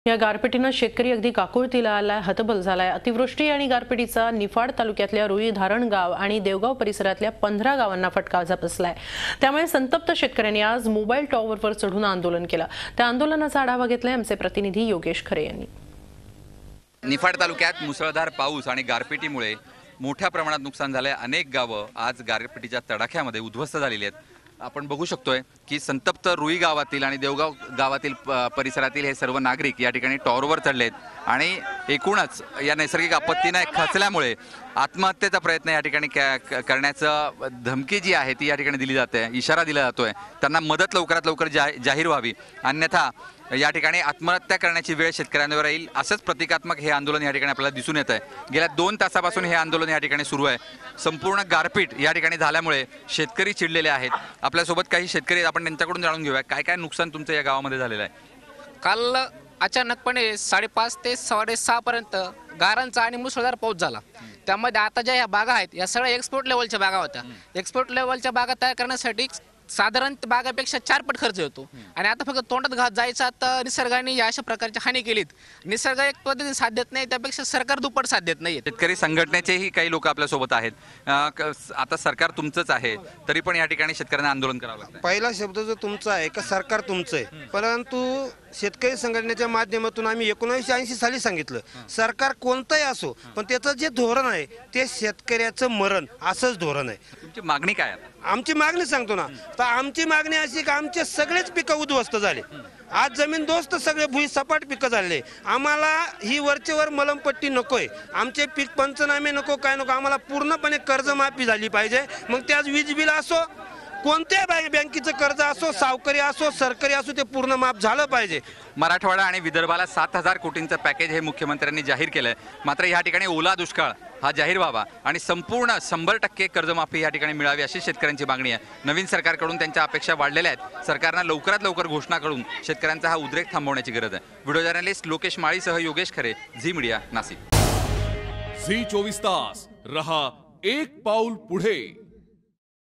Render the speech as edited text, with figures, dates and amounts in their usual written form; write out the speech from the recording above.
या गारपिटीने शेतकरी अगदी काकुळतीला आलाय, हतबल झालाय। अतिवृष्टी आणि गारपिटीचा निफाड तालुक्यातल्या रुई धारण गाव आणि देवगाव परिसरातल्या 15 गावांना फटका बसलाय। त्यामुळे संतप्त शेतकऱ्यांनी आज मोबाईल टॉवरवर चढून आंदोलन केलं। त्या आंदोलनाचा आढावा घेतलाय आमचे प्रतिनिधी योगेश खरे यांनी। निफाड तालुक्यात मुसळधार पाऊस आणि गारपिटीमुळे मोठ्या प्रमाणात नुकसान झाले। अनेक गावं आज गारपिटीच्या तडाख्यामध्ये उद्ध्वस्त झालेली आहेत। आपण बघू शकतोय की संतप्त रुई गावातील आणि देवगाव गावातील परिसरातील हे सर्व नागरिक या ठिकाणी टॉवरवर चढलेत आणि एकूणच या नैसर्गिक आपत्तीने खचल्यामुळे आत्महत्येचा प्रयत्न या ठिकाणी करण्याचं धमकी जी आहे ती या ठिकाणी दिली जाते, इशारा दिला जातोय। त्यांना मदत लवकरात लवकर जाहीर व्हावी, अन्यथा या ठिकाणी आत्महत्या करण्याची वेळ शेतकऱ्यांवर येईल, असंच प्रतिकात्मक हे आंदोलन या ठिकाणी आपल्याला दिसून येत आहे। गेल्या 2 तासापासून हे आंदोलन या ठिकाणी सुरू आहे। संपूर्ण गारपीट या ठिकाणी झाल्यामुळे शेतकरी चिडलेले आहेत। आपल्यासोबत काही शेतकरी आहेत, आपण त्यांच्याकडून जाणून घेऊया काय काय नुकसान तुमचं या गावामध्ये झालेलं आहे। काल अचानकपणे 5:30 ते 6:30 पर्यंत गारांचा आणि मुसळधार पाऊस झाला। त्यामध्ये आता ज्या ह्या बागा आहेत या सगळ्या एक्सपोर्ट लेवलच्या बागा होत्या। एक्सपोर्ट लेवलच्या बागा तयार करण्यासाठी साधारण बागापेक्षा 4 पट खर्च होतो आणि आता फक्त तोंडात घात जायचा तर निसर्गाने या अशा प्रकारची हानी केलीत। निसर्ग एक पद्धतीने साथ देत नाही, त्यापेक्षा सरकार दुप्पट साथ देत नाही। शेतकरी संघटनेचेही काही लोक आपल्या सोबत आहेत। आता सरकार तुमचंच आहे तरी पण या ठिकाणी शेतकऱ्यांना आंदोलन करावं लागतं। पहिला शब्द जो तुमचा आहे का सरकार तुमचं आहे, परंतु शेतकरी संघटनेच्या माध्यमातून आम्ही 1980 साली सांगितलं सरकार कोणतंही असो पण त्याचं जे धोरण आहे ते शेतकऱ्याचं मरण असंच धोरण आहे। तुमची मागणी काय आहे? आमची मागणी सांगतो ना, तर आमची मागणी अशी की आमचे सगळेच पिकं उद्ध्वस्त झाले। आज जमीन दोस्त सगळे भुईसपाट पिकं झाले। आम्हाला ही वरचेवर मलमपट्टी नकोय, आमचे पीक पंचनामे नको, काय नको, आम्हाला पूर्णपणे कर्जमाफी झाली पाहिजे। मग ते आज वीज बिल असो, कोणत्या बँकेचं कर्ज असो, सावकारी असो, सरकारी असो, ते पूर्ण माफ झालं पाहिजे। मराठवाडा आणि विदर्भाला 7,000 कोटींचं पॅकेज हे मुख्यमंत्र्यांनी जाहीर केलंय। मात्र या ठिकाणी ओला दुष्काळ हा जाहीर व्हावा आणि संपूर्ण 100% कर्जमाफी या ठिकाणी मिळावी अशी शेतकऱ्यांची मागणी आहे। नवीन सरकारकडून त्यांच्या अपेक्षा वाढलेल्या आहेत। सरकारनं लवकरात लवकर घोषणा करून शेतकऱ्यांचा हा उद्रेक थांबवण्याची गरज आहे। व्हिडिओ जर्नलिस्ट लोकेश माळीसह योगेश खरे, झी मीडिया, नाशिक। झी 24 तास रहा एक पाऊल पुढे।